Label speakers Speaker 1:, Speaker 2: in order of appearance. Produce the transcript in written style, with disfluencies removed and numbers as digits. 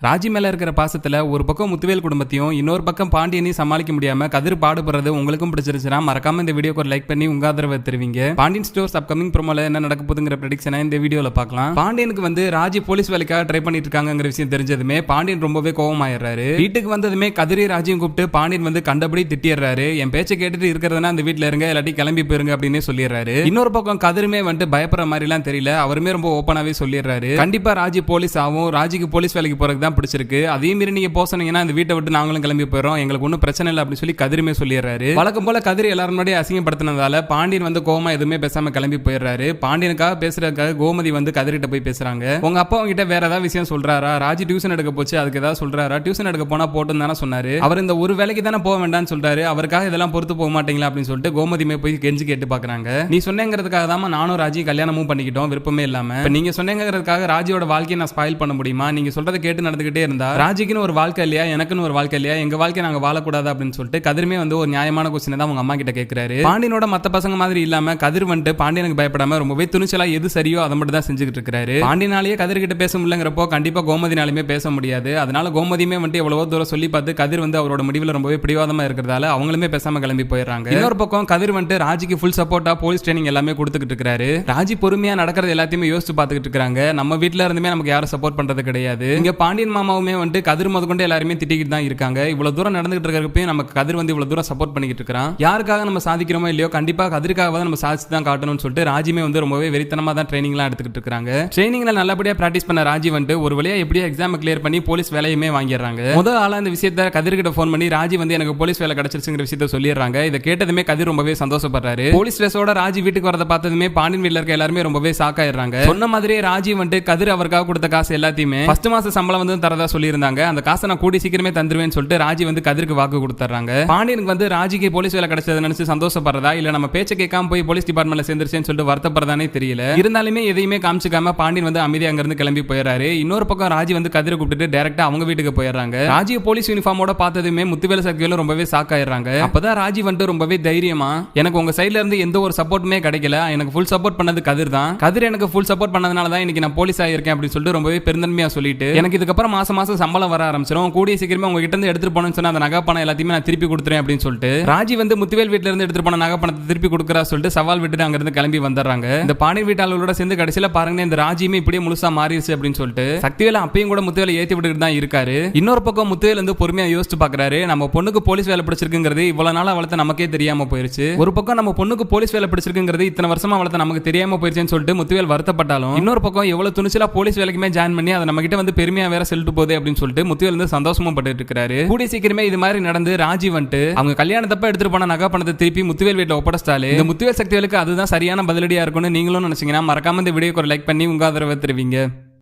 Speaker 1: ராஜி மேல இருக்கிற பாசத்துல ஒரு பக்கம் முத்துவேல் குடும்பத்தையும் இன்னொரு பக்கம் பாண்டியனையும் சமாளிக்க முடியாம கதிர் பாடுபடுறது உங்களுக்கும் பிடிச்சிருச்சுன்னா மறக்காம இந்த வீடியோக்கு ஒரு லைக் பண்ணி உங்க ஆதரவை தருவீங்க. பாண்டியன் ஸ்டோர்ஸ் அப்கமிங் ப்ரோமோல என்ன நடக்க போகுதுங்கிற ப்ரெடிக்ஷனை இந்த வீடியோல பார்க்கலாம். பாண்டியனுக்கு ராஜி போலீஸ் வேலைக்காக ட்ரை பண்ணிட்டு இருக்காங்கிற விஷயம் தெரிஞ்சதுமே பாண்டியன் ரொம்பவே கோவமாயிடுறாரு. வீட்டுக்கு வந்ததுமே கதிரி ராஜியும் கூப்பிட்டு பாண்டியன் கண்டபடி திட்டிடுறாரு. என் பேச்சை கேட்டுட்டு இருக்கிறதுனா அந்த வீட்டுல இருங்க, இல்லாட்டி கிளம்பி போயிருங்க அப்படின்னு சொல்லிடுறாரு. இன்னொரு பக்கம் கதிருமே பயப்படுற மாதிரி எல்லாம் தெரியல, அவருமே ரொம்ப ஓப்பனாவே சொல்லிடுறாரு. கண்டிப்பா ராஜி போலீஸ் ஆகும், ராஜிக்கு போலீஸ் வேலைக்கு போறதுக்கு தான் பிடிச்சிருக்கு, அதே மீறி நீங்க போசனீங்கன்னா இந்த வீட்டை விட்டு நாங்களும் கிளம்பி போயிடும், எங்களுக்கு ஒன்றும் பிரச்சனை இல்லை அப்படின்னு சொல்லி கதிருமே சொல்லிடுறாரு. வழக்கம் போல கதிர் எல்லாரும் முன்னாடி அசிங்கப்படுத்தினதால பாண்டியன் கோவமா எதுவுமே பேசாம கிளம்பி போயிடுறாரு. பாண்டியனுக்காக பேசுறதுக்காக கோமதி கதிரிட்ட போய் பேசுறாங்க. உங்க அப்பா உங்ககிட்ட வேற ஏதாவது விஷயம் சொல்றாரா, ராஜி டியூஷன் எடுக்க போச்சு அதுக்கு ஏதாவது சொல்றாரா, டியூஷன் எடுக்க போனா போட்டு தானே சொன்னாரு, அவர் இந்த ஒரு வேலைக்கு தானே போக வேண்டாம்னு சொல்றாரு, அவருக்காக இதெல்லாம் பொறுத்து போக மாட்டீங்களா அப்படின்னு சொல்லிட்டு கோமதியுமே போய் கெஞ்சி கேட்டு பாக்குறாங்க. நீ சொன்னேங்கிறதுக்காக தான் நானும் ராஜி கல்யாணமும் பண்ணிக்கிட்டோம், விருப்பமே இல்லாம. நீங்க சொன்னேங்கிறதுக்காக ராஜியோட வாழ்க்கையை நான் ஸ்பாயில் பண்ண முடியுமா, நீங்க சொல்றதை கேட்டு நடந்துகிட்டே இருந்தா ராஜிக்குன்னு ஒரு வாழ்க்கை இல்லையா, எனக்குன்னு ஒரு வாழ்க்கை இல்லையா, எங்க வாழ்க்கை நாங்க வாழக்கூடாது அப்படின்னு சொல்லிட்டு கதிருமே ஒரு நியாயமான கொஸ்டினை தான் அவங்க அம்மா கிட்ட கேட்கிறாரு. பாண்டியனோட மத்த பசங்க மாதிரி இல்லாம கதிர் பாண்டியனுக்கு பயப்படாம ரொம்பவே துணிச்சலா எது சரியோ அதை மட்டும் தான் செஞ்சுக்கிட்டு இருக்காரு. பாண்டியனாலேயே கதிர் கிட்ட பேச முடியலங்கிறப்போ கண்டிப்பா கோமதினாலுமே பேச முடியாது. அதனால கோமதியுமே எவ்வளவோ தூரம் சொல்லி பார்த்து கதிர் அவரோட முடிவில் ரொம்பவே பிடிவாதமா இருக்கிறதால அவங்களுமே பேசாம கிளம்பி போயிடுறாங்க. இன்னொரு பக்கம் கதிர் ராஜிக்கு ஃபுல் சப்போர்ட்டா போலீஸ் ட்ரைனிங் எல்லாமே கொடுத்துக்கிட்டு இருக்காரு. ராஜி பொறுமையா நடக்கிறது எல்லாத்தையுமே யோசிச்சு பார்த்துக்கிட்டு இருக்காங்க. நம்ம வீட்டுல இருந்துமே நமக்கு யாரும் சப்போர்ட் பண்றது கிடையாது. இங்க பாண்டியன் மாமாவுமே கதிர் முதற்கொண்டு எல்லாருமே திட்டிக்கிட்டு தான் இருக்காங்க. இவ்வளவு தூரம் நடந்துகிட்டு இருக்கிறப்ப நமக்கு கதிர் இவ்வளவு தூரம் சப்போர்ட் பண்ணிக்கிட்டு இருக்கான். யாருக்காக நம்ம சாதிக்கிறோமோ இல்லையோ கண்டிப்பா கதிர்க்காக நம்ம சாதிச்சு தான் காட்டணும்னு சொல்லிட்டு ராஜிமே ரொம்பவே வெறித்தனமா தான் ட்ரைனிங் எல்லாம் எடுத்துக்கிட்டு இருக்காங்க. ட்ரைனிங்ல நல்லபடியா பிராக்டிஸ் பண்ண ராஜி ஒரு வழியா எப்படியா எக்ஸாம் கிளியர் பண்ணி போலீஸ் வேலையுமே வாங்கிடுறாங்க. முதல் ஆளா இந்த விஷயத்தை கதிர்கிட்ட போன் பண்ணி ராஜி எனக்கு போலீஸ் வேலை கிடைச்சிருச்சுங்கிற விஷயத்தை சொல்லிடுறாங்க. இதை கேட்டதுமே கதிர் ரொம்பவே சந்தோஷப்படுறாரு. போலீஸ் ட்ரெஸ்ஸோட ராஜி வீட்டுக்கு வரத பார்த்ததுமே பாண்டியன் வீட்டுல இருக்க எல்லாருமே ரொம்பவே ஷாக் ஆயிடுறாங்க. சொன்ன மாதிரியே ராஜி கதிர் அவருக்காக கொடுத்த காசு எல்லாத்தையுமே ஃபர்ஸ்ட் மாச சம்பளம் தரதா சொல்லியிருந்தாங்க. அந்த காசை நான் கூடி சீக்கிரமே தந்துருவேன்னு சொல்லிட்டு ராஜி கதிருக்கு வாக்கு கொடுத்துறாங்க. பாண்டியனுக்கு ராஜிக்கு போலீஸ் வேலை கிடைச்சதை நினைச்சு சந்தோஷப்படுறதா இல்ல நம்ம பேச்ச கேட்காம போய் போலீஸ் டிபார்ட்மெண்ட்ல சேர்ந்துருச்சேன்னு சொல்லிட்டு வருத்தப்படுறதானே தெரியல. இருந்தாலுமே எதையுமே காமிச்சுக்காம பாண்டியன் அமைதியா அங்க இருந்து கிளம்பி போயிடுறாரு. இன்னொரு பக்கம் ராஜி கதிரை கூப்பிட்டு டைரக்டா அவங்க வீட்டுக்கு போயிடுறாங்க. ராஜி போலீஸ் யூனிஃபார்மோட பார்த்ததுமே முத்துவேல் சக்திவேலும் ரொம்பவே ஷாக் ஆயிடுறாங்க. அப்பதான் ராஜி ரொம்பவே தைரியமா எனக்கு உங்க சைடுல இருந்து எந்த ஒரு சப்போர்ட்டுமே கிடைக்கல, எனக்கு ஃபுல் சப்போர்ட் பண்ணது கதிர் தான், கதிர் எனக்கு ஃபுல் சப்போர்ட் பண்ணதுனால தான் இன்னைக்கு நான் போலீஸ் ஆயிருக்கேன் அப்படின்னு சொல்லிட்டு ரொம்பவே பெருந்தன்மையா சொல்லிட்டு எனக்கு இதுக்கப்புறம் மாசம் மாசம் சம்பளம் வர ஆரம்பிச்சிடும், கூடிய சீக்கிரமே உங்ககிட்ட இருந்து எடுத்துட்டு போனேன்னு சொன்னா அந்த நகை பணம் எல்லாத்தையுமே நான் திருப்பி கொடுத்துறேன் அப்படின்னு சொல்லிட்டு ராஜி முத்துவேல் வீட்டுல இருந்து எடுத்துட்டு போன நகை பணத்தை திருப்பி கொடுக்கறா சொல்லிட்டு சவால் விட்டுட்டு அங்க இருந்து கிளம்பி வந்துடுறாங்க. இந்த பாண்டியன் வீட்டாளர்களோட சேர்ந்து கடைசியில பாருங்க இந்த ராஜியுமே இப்படியே முழுசா மாறிடுச்சு அப்படின்னு சொல்லிட்டு சக்திவேல அப்பயும் கூட முத்துவேலை ஏத்தி விட்டுட்டு தான் இருக்காரு. இன்னொரு பக்கம் முத்துவேல் பொறுமையா யோசிச்சு பாக்குறாரு. நம்ம பொண்ணுக்கு போலீஸ் வேலை பிடிச்சிருக்குங்கிறது இவ்வளவு நாள் வளர்த்த நமக்கே தெரியாம போயிருச்சு. ஒரு பக்கம் நம்ம பொண்ணுக்கு போலீஸ் வேலை பிடிச்சிருக்குங்கிறது இத்தனை வருஷமா வளர்த்த நமக்கு தெரியாம போயிருச்சுன்னு சொல்லிட்டு முத்துவேல் வருத்தப்பட்டாலும் இன்னொரு பக்கம் எவ்வளவு துணிச்சலா போலீஸ் வேலைக்குமே ஜாயின் பண்ணி அதை நம்ம கிட்ட பெருமையா வேற சொல்லிட்டு போகுது அப்படின்னு சொல்லிட்டு முத்துவேல் சந்தோஷமும் பட்டு இருக்காரு. கூடிய சீக்கிரமே இது மாதிரி நடந்து ராஜி அவங்க கல்யாணத்தப்ப எடுத்துட்டு போன நகை பணத்தை திருப்பி முத்துவேல் வீட்டுல ஒப்படைச்சாலே இந்த முத்துவேல் சக்திவேலுக்கு அதுதான் சரியான பதிலடியா இருக்கும்னு நீங்களும் நினைச்சீங்கன்னா மறக்காம இந்த வீடியோக்கு ஒரு லைக் பண்ணி உங்க ஆதரவை தருவீங்க.